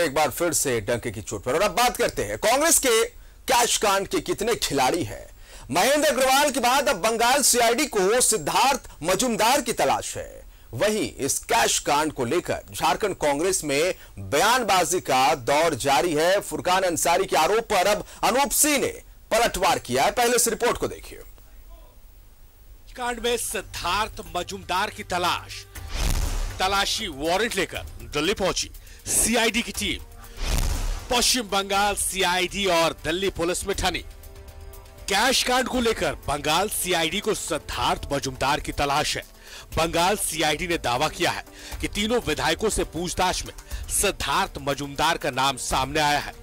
एक बार फिर से डंके की चोट पर। और अब बात करते हैं कांग्रेस के कैश कांड के कितने खिलाड़ी हैं। महेंद्र अग्रवाल के बाद अब बंगाल सीआईडी को सिद्धार्थ मजूमदार की तलाश है। वहीं इस कैश कांड को लेकर झारखंड कांग्रेस में बयानबाजी का दौर जारी है। फुरकान अंसारी के आरोप पर अब अनूप सिंह ने पलटवार किया है। पहले इस रिपोर्ट को देखिए। कांड में सिद्धार्थ मजूमदार की तलाशी वारंट लेकर दिल्ली पहुंची सीआईडी की टीम। पश्चिम बंगाल सीआईडी और दिल्ली पुलिस में ठनी। कैश कांड को लेकर बंगाल सीआईडी को सिद्धार्थ मजूमदार की तलाश है। बंगाल सीआईडी ने दावा किया है कि तीनों विधायकों से पूछताछ में सिद्धार्थ मजूमदार का नाम सामने आया है,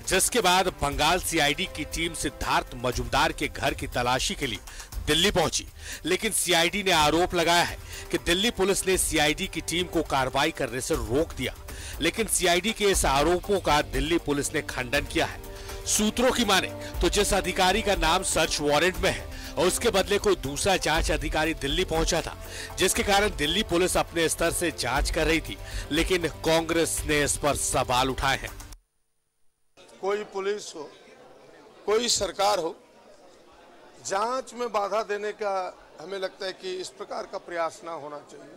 जिसके बाद बंगाल सीआईडी की टीम सिद्धार्थ मजूमदार के घर की तलाशी के लिए दिल्ली पहुंची। लेकिन सीआईडी ने आरोप लगाया है कि दिल्ली पुलिस ने सीआईडी की टीम को कार्रवाई करने से रोक दिया। लेकिन सीआईडी के इस आरोपों का दिल्ली पुलिस ने खंडन किया है। सूत्रों की माने तो जिस अधिकारी का नाम सर्च वारंट में है और उसके बदले कोई दूसरा जांच अधिकारी दिल्ली पहुंचा था, जिसके कारण दिल्ली पुलिस अपने स्तर से जांच कर रही थी। लेकिन कांग्रेस ने इस पर सवाल उठाए हैं। कोई पुलिस हो, कोई सरकार हो, जांच में बाधा देने का हमें लगता है कि इस प्रकार का प्रयास ना होना चाहिए।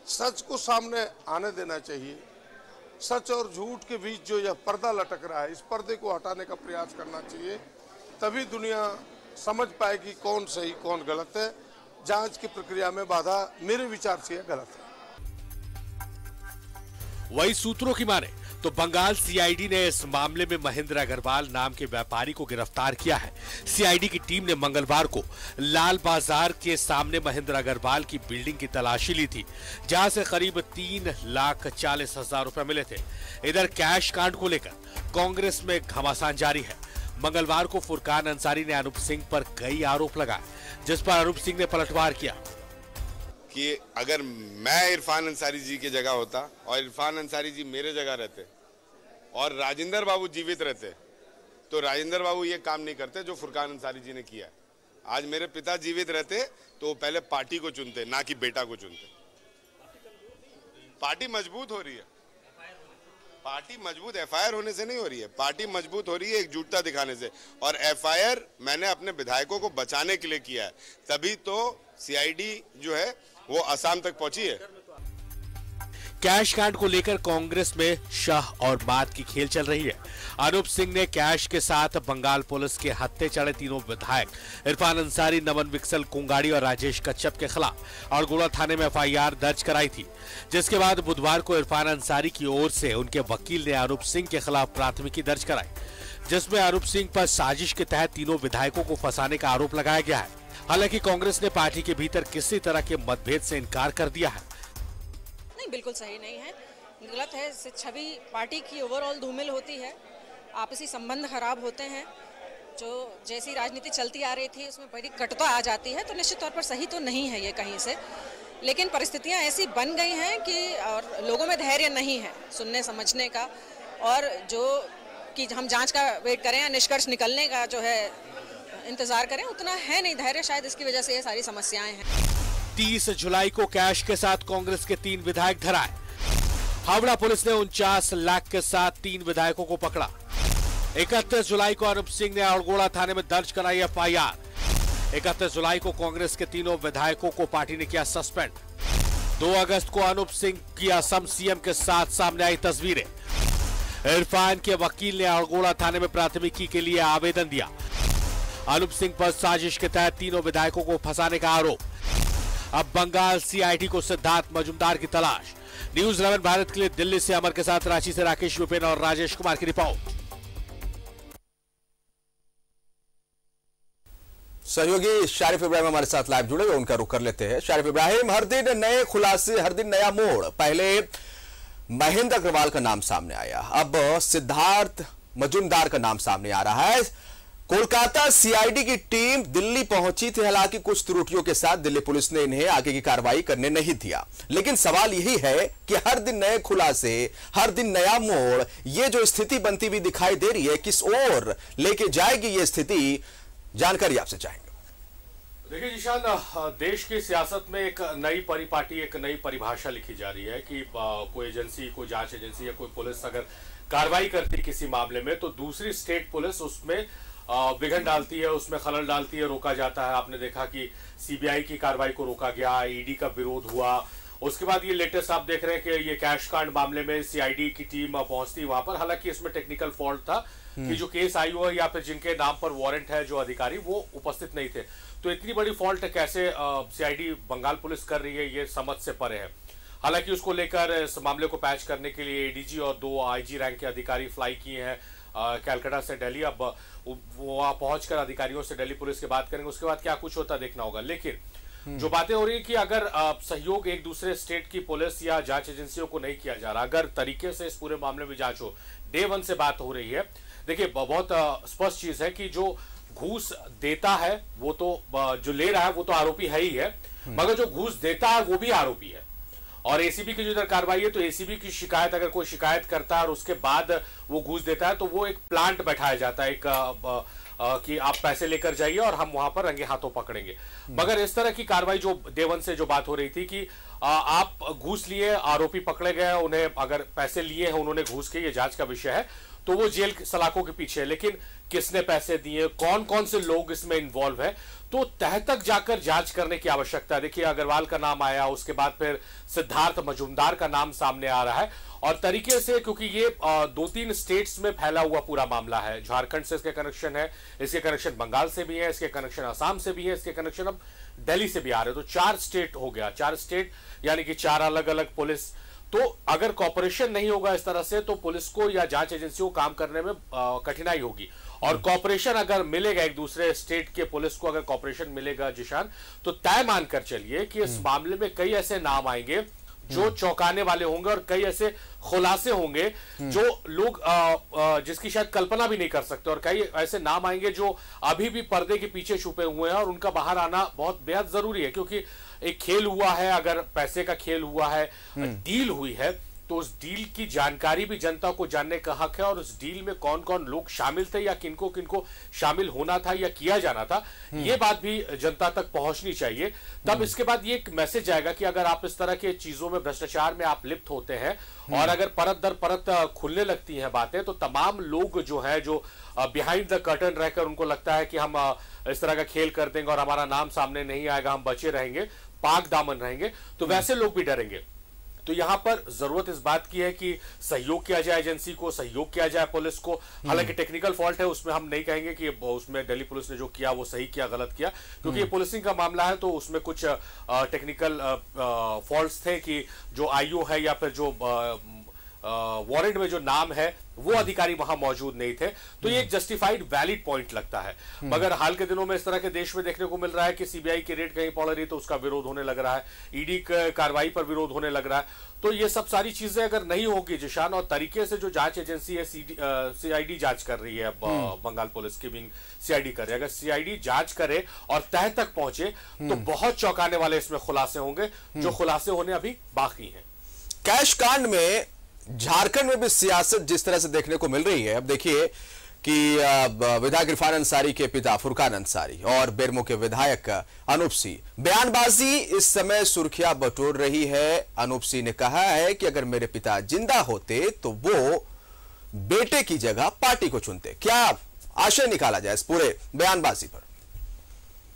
सच को सामने आने देना चाहिए। सच और झूठ के बीच जो यह पर्दा लटक रहा है, इस पर्दे को हटाने का प्रयास करना चाहिए। तभी दुनिया समझ पाएगी कौन सही कौन गलत है। जांच की प्रक्रिया में बाधा मेरे विचार से गलत है। वही सूत्रों की माने तो बंगाल सीआईडी ने इस मामले में महेंद्र अग्रवाल नाम के व्यापारी को गिरफ्तार किया है। सीआईडी की टीम ने मंगलवार को लाल बाजार के सामने महेंद्र अग्रवाल की बिल्डिंग की तलाशी ली थी, जहां से करीब 3,40,000 रुपए मिले थे। इधर कैश कांड को लेकर कांग्रेस में घमासान जारी है। मंगलवार को फुरकान अंसारी ने अनूप सिंह पर कई आरोप लगाए, जिस पर अनूप सिंह ने पलटवार किया कि अगर मैं इरफान अंसारी जी की जगह होता और इरफान अंसारी जी मेरे जगह रहते और राजेंद्र बाबू जीवित रहते तो राजेंद्र बाबू ये काम नहीं करते जो फुरकान अंसारी जी ने किया। आज मेरे पिता जीवित रहते तो वो पहले पार्टी को चुनते, ना कि बेटा को चुनते। पार्टी मजबूत हो रही है। पार्टी मजबूत एफआईआर होने से नहीं हो रही है। पार्टी मजबूत हो रही है एकजुटता दिखाने से। और एफआईआर मैंने अपने विधायकों को बचाने के लिए किया है, तभी तो सीआईडी जो है वो असम तक पहुंची है। कैश कांड को लेकर कांग्रेस में शाह और मात की खेल चल रही है। अनूप सिंह ने कैश के साथ बंगाल पुलिस के हत्थे चढ़े तीनों विधायक इरफान अंसारी, नमन विक्सल कोंगाड़ी और राजेश कच्छप के खिलाफ अड़गोड़ा थाने में एफआईआर दर्ज कराई थी, जिसके बाद बुधवार को इरफान अंसारी की ओर से उनके वकील ने अनूप सिंह के खिलाफ प्राथमिकी दर्ज कराई, जिसमें अनूप सिंह पर साजिश के तहत तीनों विधायकों को फंसाने का आरोप लगाया गया है। हालांकि कांग्रेस ने पार्टी के भीतर किसी तरह के मतभेद से इनकार कर दिया है। नहीं, बिल्कुल सही नहीं है, गलत है। इससे छवि पार्टी की ओवरऑल धूमिल होती है, आपसी संबंध खराब होते हैं। जो जैसी राजनीति चलती आ रही थी उसमें बड़ी कटुता आ जाती है, तो निश्चित तौर पर सही तो नहीं है ये कहीं से। लेकिन परिस्थितियां ऐसी बन गई हैं कि और लोगों में धैर्य नहीं है सुनने समझने का, और जो कि हम जांच का वेट करें या निष्कर्ष निकलने का जो है इंतजार करें, उतना है नहीं धैर्य। शायद इसकी वजह से ये सारी समस्याएं हैं। 30 जुलाई को कैश के साथ कांग्रेस के 3 विधायक धराए। हावड़ा पुलिस ने 49 लाख के साथ 3 विधायकों को पकड़ा। 31 जुलाई को अनूप सिंह ने अड़गोड़ा थाने में दर्ज कराई एफआईआर। 31 जुलाई को कांग्रेस के तीनों विधायकों को पार्टी ने किया सस्पेंड। 2 अगस्त को अनूप सिंह की असम सीएम के साथ सामने आई तस्वीरें। इरफान के वकील ने अड़गोड़ा थाने में प्राथमिकी के लिए आवेदन दिया। अनूप सिंह पर साजिश के तहत तीनों विधायकों को फंसाने का आरोप। अब बंगाल सीआईडी को सिद्धार्थ मजूमदार की तलाश। न्यूज़ 11 भारत के लिए दिल्ली से अमर के साथ रांची से राकेश विपिन और राजेश कुमार की रिपोर्ट। सहयोगी शारिफ इब्राहिम हमारे साथ लाइव जुड़े हुए, उनका रुख कर लेते हैं। शारिफ इब्राहिम, हर दिन नए खुलासे, हर दिन नया मोड़। पहले महेंद्र अग्रवाल का नाम सामने आया, अब सिद्धार्थ मजूमदार का नाम सामने आ रहा है। कोलकाता सीआईडी की टीम दिल्ली पहुंची थी, हालांकि कुछ त्रुटियों के साथ दिल्ली पुलिस ने इन्हें आगे की कार्रवाई करने नहीं दिया। लेकिन सवाल यही है कि हर दिन नए खुलासे, हर दिन नया मोड़, ये जो स्थिति बनती हुई दिखाई दे रही है, किस ओर लेके जाएगी ये स्थिति, जानकारी आपसे चाहेंगे। देखिए जिशान, देश की सियासत में एक नई परिपाटी, एक नई परिभाषा लिखी जा रही है कि कोई एजेंसी, कोई जांच एजेंसी या कोई पुलिस अगर कार्रवाई करती है किसी मामले में, तो दूसरी स्टेट पुलिस उसमें विघन डालती है, उसमें खलल डालती है, रोका जाता है। आपने देखा कि सीबीआई की कार्रवाई को रोका गया, ईडी का विरोध हुआ। उसके बाद ये लेटेस्ट आप देख रहे हैं कि ये कैश कांड मामले में सीआईडी की टीम पहुंचती वहां पर। हालांकि इसमें टेक्निकल फॉल्ट था कि जो केस आई हुआ या फिर जिनके नाम पर वारंट है जो अधिकारी, वो उपस्थित नहीं थे। तो इतनी बड़ी फॉल्ट कैसे सीआईडी बंगाल पुलिस कर रही है, ये समझ से परे है। हालांकि उसको लेकर इस मामले को पैच करने के लिए एडीजी और 2 आईजी रैंक के अधिकारी फ्लाई किए हैं कलकत्ता से दिल्ली। अब वहां पहुंचकर अधिकारियों से दिल्ली पुलिस की बात करेंगे, उसके बाद क्या कुछ होता देखना होगा। लेकिन जो बातें हो रही है कि अगर सहयोग एक दूसरे स्टेट की पुलिस या जांच एजेंसियों को नहीं किया जा रहा, अगर तरीके से इस पूरे मामले में जांच हो, डे 1 से बात हो रही है। देखिए बहुत स्पष्ट चीज है कि जो घूस देता है वो तो, जो ले रहा है वो तो आरोपी है ही है, मगर जो घूस देता है वो भी आरोपी है। और एसीबी की जो इधर कार्रवाई है, तो एसीबी की शिकायत, अगर कोई शिकायत करता है और उसके बाद वो घूस देता है, तो वो एक प्लांट बैठाया जाता है कि आप पैसे लेकर जाइए और हम वहां पर रंगे हाथों पकड़ेंगे। मगर इस तरह की कार्रवाई जो डे 1 से जो बात हो रही थी कि आप घूस लिए, आरोपी पकड़े गए, उन्हें अगर पैसे लिए हैं उन्होंने घूस के, ये जांच का विषय है, तो वो जेल सलाखों के पीछे है। लेकिन किसने पैसे दिए, कौन कौन से लोग इसमें इन्वॉल्व है, तो तह तक जाकर जांच करने की आवश्यकता है। देखिए अग्रवाल का नाम आया, उसके बाद फिर सिद्धार्थ मजूमदार का नाम सामने आ रहा है। और तरीके से, क्योंकि ये 2-3 स्टेट्स में फैला हुआ पूरा मामला है, झारखंड से इसके कनेक्शन है, इसके कनेक्शन बंगाल से भी है, इसके कनेक्शन असम से भी है, इसके कनेक्शन अब दिल्ली से भी आ रहे हैं। तो 4 स्टेट हो गया, 4 स्टेट यानी कि 4 अलग अलग पुलिस। तो अगर कॉपरेशन नहीं होगा इस तरह से, तो पुलिस को या जांच एजेंसियों को काम करने में कठिनाई होगी। और कॉपरेशन अगर मिलेगा, एक दूसरे स्टेट के पुलिस को अगर कॉपरेशन मिलेगा जिशान, तो तय मानकर चलिए कि इस मामले में कई ऐसे नाम आएंगे जो चौंकाने वाले होंगे और कई ऐसे खुलासे होंगे जो लोग जिसकी शायद कल्पना भी नहीं कर सकते। और कई ऐसे नाम आएंगे जो अभी भी पर्दे के पीछे छुपे हुए हैं और उनका बाहर आना बहुत बेहद जरूरी है। क्योंकि एक खेल हुआ है, अगर पैसे का खेल हुआ है, डील हुई है, तो उस डील की जानकारी भी जनता को जानने का हक है। और उस डील में कौन कौन लोग शामिल थे या किनको किनको शामिल होना था या किया जाना था, ये बात भी जनता तक पहुंचनी चाहिए। तब इसके बाद ये एक मैसेज आएगा कि अगर आप इस तरह के चीजों में, भ्रष्टाचार में आप लिप्त होते हैं और अगर परत दर परत खुलने लगती हैं बातें, तो तमाम लोग जो है, जो बिहाइंड द कर्टन रहकर उनको लगता है कि हम इस तरह का खेल कर देंगे और हमारा नाम सामने नहीं आएगा, हम बचे रहेंगे, पाक दामन रहेंगे, तो वैसे लोग भी डरेंगे। तो यहां पर जरूरत इस बात की है कि सहयोग किया जाए एजेंसी को, सहयोग किया जाए पुलिस को। हालांकि टेक्निकल फॉल्ट है, उसमें हम नहीं कहेंगे कि उसमें दिल्ली पुलिस ने जो किया वो सही किया, गलत किया, क्योंकि ये पुलिसिंग का मामला है। तो उसमें कुछ टेक्निकल फॉल्ट्स थे कि जो आईओ है या फिर जो वारंट में जो नाम है वो अधिकारी वहां मौजूद नहीं थे। तो ये एक जस्टिफाइड वैलिड पॉइंट लगता है। मगर हाल के दिनों में इस तरह के देश में देखने को मिल रहा है कि सीबीआई की रेड कहीं पड़ रही तो उसका विरोध होने लग रहा है, ईडी कार्रवाई पर विरोध होने लग रहा है। तो ये सब सारी चीजें अगर नहीं होगी जिशान, और तरीके से जो जांच एजेंसी है सीआईडी जांच कर रही है, बंगाल पुलिस की विंग सीआईडी कर रही है, अगर सीआईडी जांच करे और तह तक पहुंचे तो बहुत चौंकाने वाले इसमें खुलासे होंगे, जो खुलासे होने अभी बाकी हैं। कैश कांड में झारखंड में भी सियासत जिस तरह से देखने को मिल रही है, अब देखिए कि विधायक इरफान अंसारी के पिता फुरकान अंसारी और बेरमो के विधायक अनूप सिंह, बयानबाजी इस समय सुर्खियां बटोर रही है। अनूप सिंह ने कहा है कि अगर मेरे पिता जिंदा होते तो वो बेटे की जगह पार्टी को चुनते। क्या आशय निकाला जाए इस पूरे बयानबाजी पर?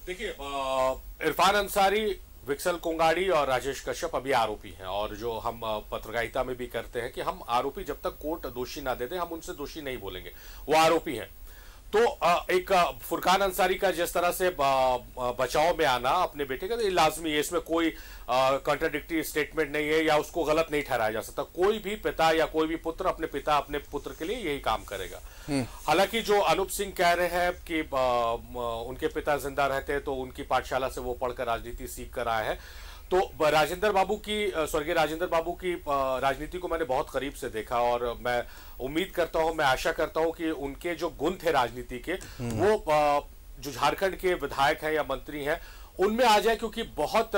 देखिए इरफान अंसारी, विक्सल कोंगाड़ी और राजेश कश्यप अभी आरोपी हैं। और जो हम पत्रकारिता में भी करते हैं कि हम आरोपी जब तक कोर्ट दोषी ना दे दे, हम उनसे दोषी नहीं बोलेंगे, वो आरोपी हैं। तो एक फुरकान अंसारी का जिस तरह से बचाव में आना अपने बेटे का, तो ये लाजमी है, इसमें कोई कॉन्ट्राडिक्टरी स्टेटमेंट नहीं है या उसको गलत नहीं ठहराया जा सकता। कोई भी पिता या कोई भी पुत्र अपने पिता, अपने पुत्र के लिए यही काम करेगा। हालांकि जो अनूप सिंह कह रहे हैं कि उनके पिता जिंदा रहते तो उनकी पाठशाला से वो पढ़कर राजनीति सीख कर आए हैं, तो राजेंद्र बाबू की, स्वर्गीय राजेंद्र बाबू की राजनीति को मैंने बहुत करीब से देखा और मैं उम्मीद करता हूं, मैं आशा करता हूं कि उनके जो गुण थे राजनीति के, वो जो झारखंड के विधायक हैं या मंत्री हैं उनमें आ जाए, क्योंकि बहुत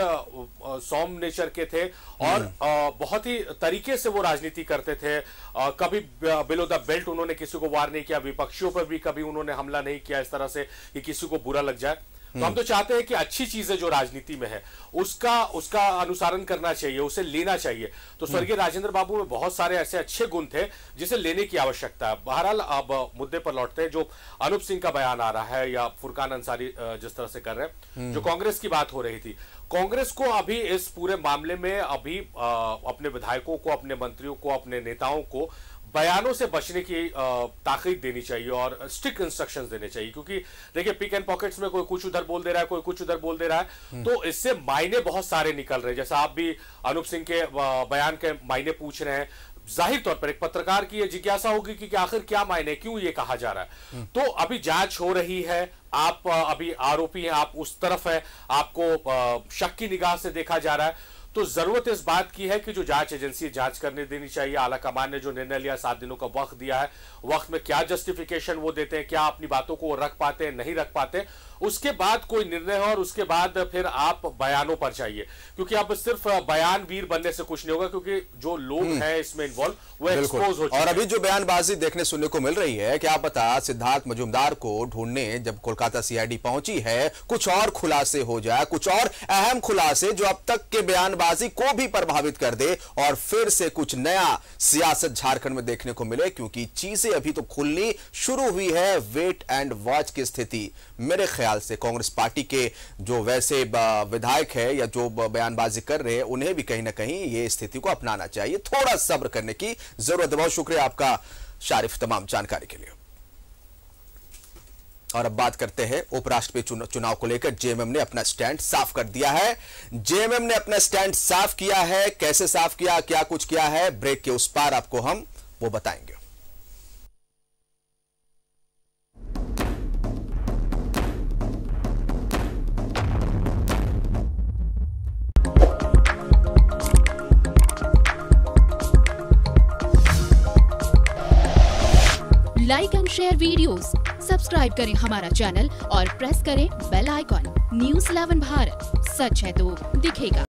सौम्य नेचर के थे और बहुत ही तरीके से वो राजनीति करते थे। कभी बिलो द बेल्ट उन्होंने किसी को वार नहीं किया, विपक्षियों पर भी कभी उन्होंने हमला नहीं किया इस तरह से कि किसी को बुरा लग जाए। तो हम तो चाहते हैं कि अच्छी चीजें जो राजनीति में है उसका अनुसरण करना चाहिए, उसे लेना चाहिए। तो स्वर्गीय राजेंद्र बाबू में बहुत सारे ऐसे अच्छे गुण थे जिसे लेने की आवश्यकता है। बहरहाल अब मुद्दे पर लौटते हैं। जो अनूप सिंह का बयान आ रहा है या फुरकान अंसारी जिस तरह से कर रहे हैं, जो कांग्रेस की बात हो रही थी, कांग्रेस को अभी इस पूरे मामले में अभी अपने विधायकों को, अपने मंत्रियों को, अपने नेताओं को बयानों से बचने की ताकीद देनी चाहिए और स्ट्रिक्ट इंस्ट्रक्शंस देने चाहिए। क्योंकि देखिए, पिक एंड पॉकेट्स में कोई कुछ उधर बोल दे रहा है, कोई कुछ उधर बोल दे रहा है, तो इससे मायने बहुत सारे निकल रहे हैं। जैसा आप भी अनूप सिंह के बयान के मायने पूछ रहे हैं, जाहिर तौर पर एक पत्रकार की यह जिज्ञासा होगी कि आखिर क्या मायने, क्यों ये कहा जा रहा है। तो अभी जांच हो रही है, आप अभी आरोपी हैं, आप उस तरफ है, आपको शक की निगाह से देखा जा रहा है। तो जरूरत इस बात की है कि जो जांच एजेंसी जांच करने देनी चाहिए। आला कमान ने जो निर्णय लिया, 7 दिनों का वक्त दिया है, वक्त में क्या जस्टिफिकेशन वो देते हैं, क्या अपनी बातों को रख पाते हैं, नहीं रख पाते, उसके बाद कोई निर्णय हो और उसके बाद फिर आप बयानों पर चाहिए। क्योंकि अब सिर्फ बयानवीर बनने से कुछ नहीं होगा, क्योंकि जो लोग हैं इसमें इन्वॉल्व वो एक्सपोज हो चुके हैं। और अभी जो बयानबाजी देखने सुनने को मिल रही है, क्या पता सिद्धार्थ मजूमदार को ढूंढने जब कोलकाता सीआईडी पहुंची है, कुछ और खुलासे हो जाए, कुछ और अहम खुलासे जो अब तक के बयानबाजी को भी प्रभावित कर दे और फिर से कुछ नया सियासत झारखंड में देखने को मिले। क्योंकि चीजें अभी तो खुलनी शुरू हुई है। वेट एंड वॉच की स्थिति मेरे ख्याल से कांग्रेस पार्टी के जो वैसे विधायक है या जो बयानबाजी कर रहे हैं, उन्हें भी कहीं ना कहीं ये स्थिति को अपनाना चाहिए। थोड़ा सब्र करने की जरूरत है। बहुत शुक्रिया आपका शारिफ, तमाम जानकारी के लिए। और अब बात करते हैं उपराष्ट्रपति चुनाव को लेकर। जेएमएम ने अपना स्टैंड साफ कर दिया है। जेएमएम ने अपना स्टैंड साफ किया है। कैसे साफ किया, क्या कुछ किया है, ब्रेक के उस पार आपको हम वो बताएंगे। Like and share videos, subscribe करें हमारा चैनल और प्रेस करें बेल आइकॉन। न्यूज़ 11 भारत, सच है तो दिखेगा।